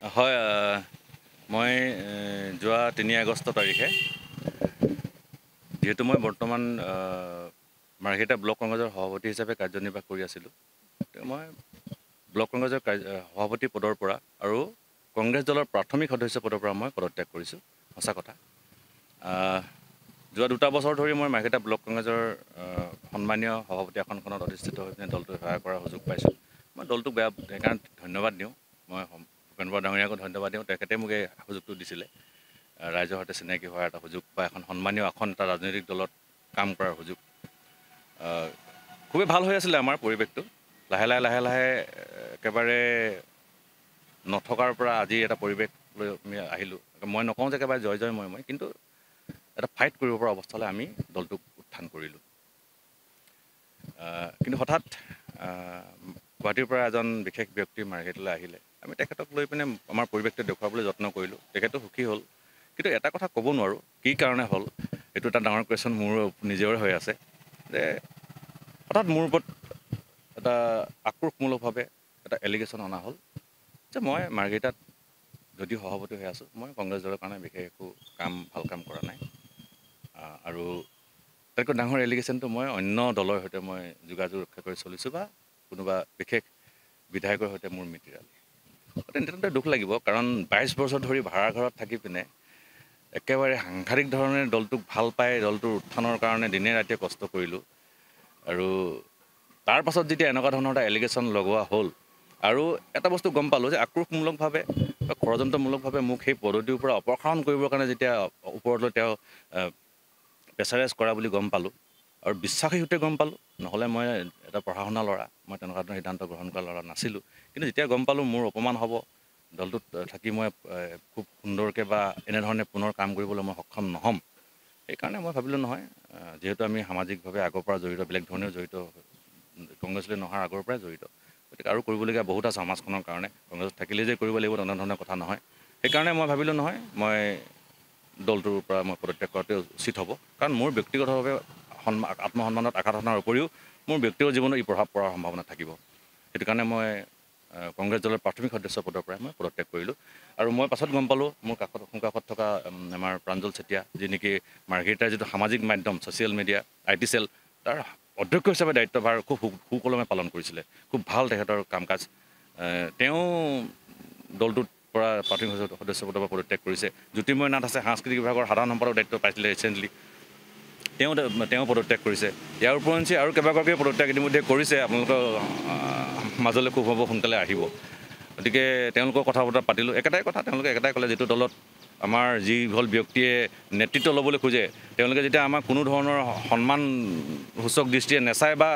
হয়, মই যোৱা ৩ আগষ্ট তাৰিখে যিহেতু মই বৰ্তমান মাৰ্ঘেৰিটা ব্লক কংগ্ৰেছৰ সভাপতি হিচাপে কাৰ্যনিৰ্বাহ কৰি আছিলোঁ। মই ব্লক কংগ্ৰেছৰ সভাপতি পদৰ পৰা আৰু কংগ্ৰেছ দলৰ প্ৰাথমিক সদস্য পদৰ পৰা মই পদত্যাগ কৰিছোঁ। সঁচা কথা। যোৱা 2 বছৰ ধৰি মই মাৰ্ঘেৰিটা ব্লক কংগ্ৰেছৰ সন্মানীয় সভাপতি আসনখনত অধিষ্ঠিত হৈ পিনে দলটোক সহায় কৰাৰ সুযোগ পাইছোঁ। মই দলটোক সেইকাৰণে ধন্যবাদ দিওঁ। মই ভূপেন বৰা ডাঙৰীয়াকো ধন্যবাদ দিওঁ। তেখেতে মোক এই সুযোগটো দিছিলে, ৰাইজৰ সৈতে চিনাকি হোৱাৰ এটা সুযোগ বা এখন সন্মানীয় আসন এটা ৰাজনৈতিক দলত কাম কৰাৰ সুযোগ। খুবেই ভাল হৈ আছিলে আমাৰ পৰিৱেশটো। লাহে লাহে একেবাৰে নথকাৰ পৰা আজি এটা পৰিৱেশ লৈ আমি আহিলোঁ। মই নকওঁ যে একেবাৰে জয় মই কিন্তু এটা ফাইট কৰিব পৰা অৱস্থালৈ আমি দলটোক উত্থান কৰিলোঁ। কিন্তু হঠাৎ গুৱাহাটীৰ পৰা এজন বিশেষ ব্যক্তি মাৰ্ঘেৰিটালৈ আহিলে। আমি তেখেতক লৈ পিনে আমাৰ পৰিৱেশটো দেখুৱাবলৈ যত্ন কৰিলোঁ। তেখেতো সুখী হ'ল। কিন্তু এটা কথা ক'ব নোৱাৰোঁ কি কাৰণে হ'ল, এইটো এটা ডাঙৰ কুৱেশ্যন মোৰ নিজৰে হৈ আছে যে হঠাৎ মোৰ ওপৰত এটা আক্ৰোশমূলকভাৱে এটা এলিগেশ্যন অনা হ'ল যে মই মাৰ্ঘেৰিটাত যদিও সভাপতি হৈ আছোঁ, মই কংগ্ৰেছ দলৰ কাৰণে বিশেষ একো ভাল কাম কৰা নাই। আৰু তাতকৈ ডাঙৰ এলিগেশ্যনটো মই অন্য দলৰ সৈতে মই যোগাযোগ ৰক্ষা কৰি চলিছোঁ বা কোনোবা বিশেষ বিধায়কৰ সৈতে মোৰ মিতিৰালি। তেনেতে দুখ লাগিব, কাৰণ 22 বছৰ ধৰি ভাড়া ঘৰত থাকি পিনে একেবাৰে সাংঘাতিক ধৰণে দলটোক ভাল পাই দলটোৰ উত্থানৰ কাৰণে দিনে ৰাতিয়ে কষ্ট কৰিলোঁ। আৰু তাৰ পাছত যেতিয়া এনেকুৱা ধৰণৰ এটা এলিগেশ্যন লগোৱা হ'ল আৰু এটা বস্তু গম পালোঁ যে আক্ৰোশমূলকভাৱে বা ষড়যন্ত্ৰমূলকভাৱে মোক সেই পদবীৰ পৰা অপসাৰণ কৰিবৰ কাৰণে যেতিয়া ওপৰলৈ তেওঁ প্ৰেছাৰাইজ কৰা বুলি গম পালোঁ আৰু বিশ্বাসী সূত্ৰে গম পালোঁ। নহ'লে মই এটা পঢ়া শুনা ল'ৰা, মই তেনেকুৱা ধৰণৰ সিদ্ধান্ত গ্ৰহণ কৰা ল'ৰা নাছিলোঁ। কিন্তু যেতিয়া গম পালোঁ মোৰ অপমান হ'ব, দলটোত থাকি মই খুব সুন্দৰকৈ বা এনেধৰণে পুনৰ কাম কৰিবলৈ মই সক্ষম নহ'ম, সেইকাৰণে মই ভাবিলোঁ নহয়, যিহেতু আমি সামাজিকভাৱে আগৰ পৰা জড়িত, বেলেগ ধৰণেও জড়িত, কংগ্ৰেছলৈ নহাৰ আগৰ পৰাই জড়িত, গতিকে আৰু কৰিবলগীয়া বহুত আছে সমাজখনৰ কাৰণে। কংগ্ৰেছত থাকিলেই যে কৰিব লাগিব তেনেধৰণৰ কথা নহয়। সেইকাৰণে মই ভাবিলোঁ নহয়, মই দলটোৰ পৰা মই পদত্যাগ কৰাটো উচিত হ'ব। কাৰণ মোৰ ব্যক্তিগতভাৱে আত্মসন্মানত আঘাত সনাৰ উপৰিও মোৰ ব্যক্তিগত জীৱনত ই প্ৰভাৱ পৰাৰ সম্ভাৱনা থাকিব। সেইটো কাৰণে মই কংগ্ৰেছ দলৰ প্ৰাথমিক সদস্য পদৰ পৰাই মই পদত্যাগ কৰিলোঁ। আৰু মই পাছত গম পালোঁ মোৰ সোঁকাষত থকা আমাৰ প্ৰাঞ্জল চেতিয়া, যি নেকি মাৰ্ঘেৰিটাৰ যিটো সামাজিক মাধ্যম, ছ'চিয়েল মিডিয়া, IT চেল, তাৰ অধ্যক্ষ হিচাপে দায়িত্বভাৰ খুব সুকলমে পালন কৰিছিলে। খুব ভাল তেখেতৰ কাম কাজ। তেওঁ দলটোৰ পৰা প্ৰাথমিক সদস্য পদৰ পৰা পদত্যাগ কৰিছে। জ্যোতিৰ্ময় নাথ আছে, সাংস্কৃতিক বিভাগৰ সাধাৰণ সম্পাদক দায়িত্ব পাইছিলে ৰিচেণ্টলি, তেওঁ পদত্যাগ কৰিছে। ইয়াৰ উপৰঞ্চি আৰু কেইবাগৰাকীয়ে পদত্যাগ ইতিমধ্যে কৰিছে। আপোনালোকৰ মাজলৈ খুব সোনকালে আহিব। গতিকে তেওঁলোকৰ কথা বতৰা পাতিলোঁ। তেওঁলোকে একেটাই ক'লে, যিটো দলত আমাৰ যিসকল ব্যক্তিয়ে নেতৃত্ব ল'বলৈ খোজে, তেওঁলোকে যেতিয়া আমাক কোনো ধৰণৰ সন্মানসূচক দৃষ্টিৰে নেচায় বা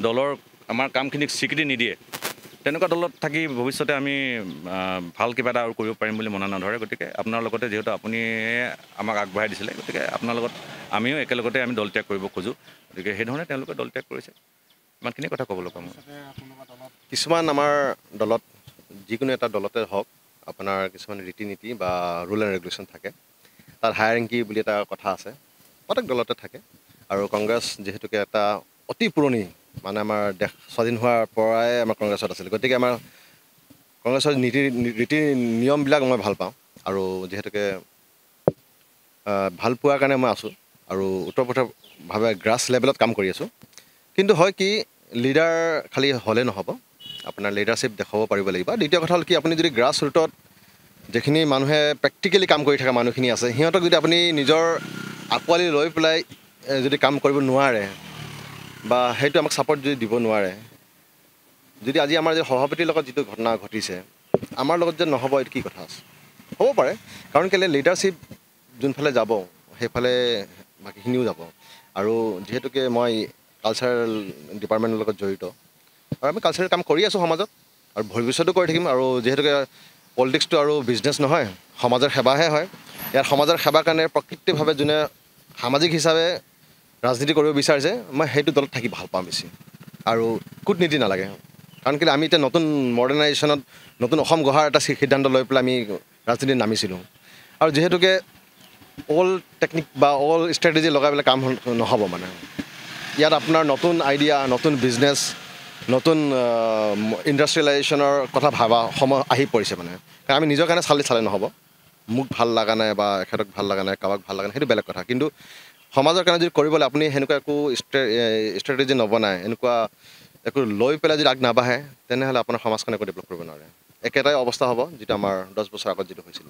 দলৰ আমাৰ কামখিনিক স্বীকৃতি নিদিয়ে, তেনেকুৱা দলত থাকি ভৱিষ্যতে আমি ভাল কিবা এটা আৰু কৰিব পাৰিম বুলি মনে নধৰে। গতিকে আপোনাৰ লগতে যিহেতু আপুনিয়ে আমাক আগবঢ়াই দিছিলে, গতিকে আপোনাৰ লগত আমিও একেলগতে আমি দল ত্যাগ কৰিব খোজোঁ। গতিকে সেইধৰণে তেওঁলোকে দল ত্যাগ কৰিছে। ইমানখিনি কথা ক'বলৈ পাম। কিছুমান আমাৰ দলত, যিকোনো এটা দলতে হওক, আপোনাৰ কিছুমান ৰীতি নীতি বা ৰুল এণ্ড ৰেগুলেশ্যন থাকে। তাত হায়াৰেংকি বুলি এটা কথা আছে, প্ৰত্যেক দলতে থাকে। আৰু কংগ্ৰেছ যিহেতুকে এটা অতি পুৰণি, মানে আমাৰ দেশ স্বাধীন হোৱাৰ পৰাই আমাৰ কংগ্ৰেছত আছিল, গতিকে আমাৰ কংগ্ৰেছৰ ৰীতি নিয়মবিলাক মই ভাল পাওঁ। আৰু যিহেতুকে ভাল পোৱাৰ কাৰণে মই আছোঁ আৰু ওতঃপ্ৰোতভাৱে গ্ৰাছ লেভেলত কাম কৰি আছোঁ। কিন্তু হয় কি, লিডাৰ খালী হ'লে নহ'ব, আপোনাৰ লিডাৰশ্বিপ দেখাব পাৰিব লাগিব। দ্বিতীয় কথা হ'ল কি, আপুনি যদি গ্ৰাছ ৰুটত যিখিনি মানুহে প্ৰেক্টিকেলি কাম কৰি থকা মানুহখিনি আছে, সিহঁতক যদি আপুনি নিজৰ আঁকোৱালি লৈ পেলাই যদি কাম কৰিব নোৱাৰে বা সেইটো আমাক ছাপৰ্ট যদি দিব নোৱাৰে, যদি আজি আমাৰ যে সভাপতিৰ লগত যিটো ঘটনা ঘটিছে, আমাৰ লগত যে নহ'ব, এইটো কি কথা আছে? হ'ব পাৰে, কাৰণ কেলৈ লিডাৰশ্বিপ যোনফালে যাব সেইফালে বাকীখিনিও যাব। আৰু যিহেতুকে মই কালচাৰেল ডিপাৰ্টমেণ্টৰ লগত জড়িত আৰু আমি কালচাৰেল কাম কৰি আছোঁ সমাজত, আৰু ভৱিষ্যতো কৰি থাকিম। আৰু যিহেতুকে পলিটিক্সটো আৰু বিজনেছ নহয়, সমাজৰ সেৱাহে হয়। ইয়াত সমাজৰ সেৱাৰ কাৰণে প্ৰকৃতিভাৱে যোনে সামাজিক হিচাপে ৰাজনীতি কৰিব বিচাৰিছে, মই সেইটো দলত থাকি ভাল পাওঁ বেছি। আৰু কূটনীতি নালাগে, কাৰণ কেলৈ আমি এতিয়া নতুন মডাৰ্ণাইজেশ্যনত নতুন অসম গঢ়াৰ এটা সিদ্ধান্ত লৈ পেলাই আমি ৰাজনীতিত নামিছিলোঁ। আৰু যিহেতুকে অল্ড টেকনিক বা অল্ড ষ্ট্ৰেটেজি লগাই পেলাই কাম নহ'ব। মানে ইয়াত আপোনাৰ নতুন আইডিয়া, নতুন বিজনেছ, নতুন ইণ্ডাষ্ট্ৰিয়েলাইজেশ্যনৰ কথা ভাবা সময় আহি পৰিছে মানে কাৰণ আমি নিজৰ কাৰণে চালে নহ'ব মোক ভাল লগা নাই বা এখেতক ভাল লগা নাই কাৰোবাক ভাল লগা নাই সেইটো বেলেগ কথা কিন্তু সমাজৰ কাৰণে যদি কৰিবলৈ আপুনি সেনেকুৱা একো ষ্ট্ৰেটেজি নবনায় এনেকুৱা একো লৈ পেলাই যদি আগ নাবাঢ়ে তেনেহ'লে আপোনাৰ সমাজখন একো ডেভেলপ কৰিব নোৱাৰে একেটাই অৱস্থা হ'ব যিটো আমাৰ 10 বছৰ আগত যিটো হৈছিল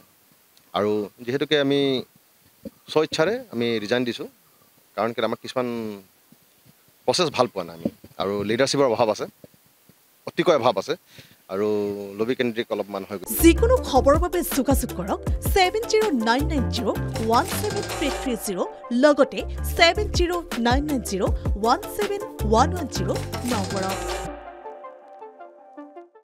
আৰু যিহেতুকে আমি স্বইচ্ছাৰে আমি ৰিজাইন দিছোঁ কাৰণ কি আমাৰ কিছুমান প্ৰচেছ ভাল পোৱা নাই আমি আৰু লিডাৰশ্বিপৰ অভাৱ আছে অতিকৈ অভাৱ আছে আৰু লবি কেন্দ্ৰিক অলপমান হৈ গ'ল যিকোনো খবৰৰ বাবে যোগাযোগ কৰক 7099017330 লগতে 7099017110 নম্বৰত